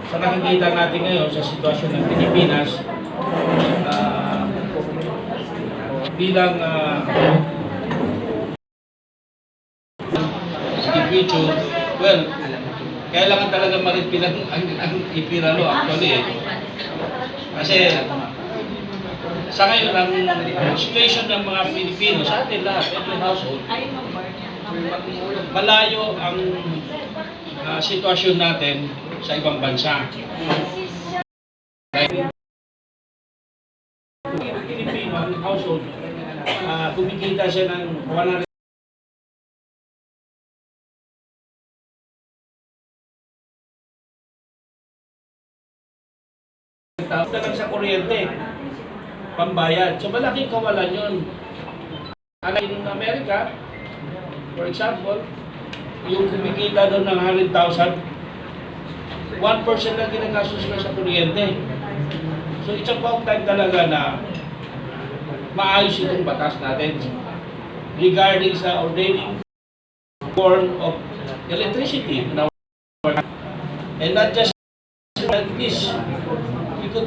sa nakikita natin ngayon sa sitwasyon ng Pilipinas, bilang individual, well, kailangan talaga maripin ang ipinalo actually Kasi sa ngayon, ang situation ng mga Pilipino, sa atin lahat, every household, malayo ang sitwasyon natin sa ibang bansa. Pilipino, ang household, kumikita siya ng 100 na lang sa kuryente, pambayad. So malaking kawalan yun. In Amerika, for example, yung kumikita doon ng 100,000, 1% lang ginagastos na sa kuryente. So it's about time talaga na maayos itong batas natin regarding sa ordaining form of electricity. And not just like this.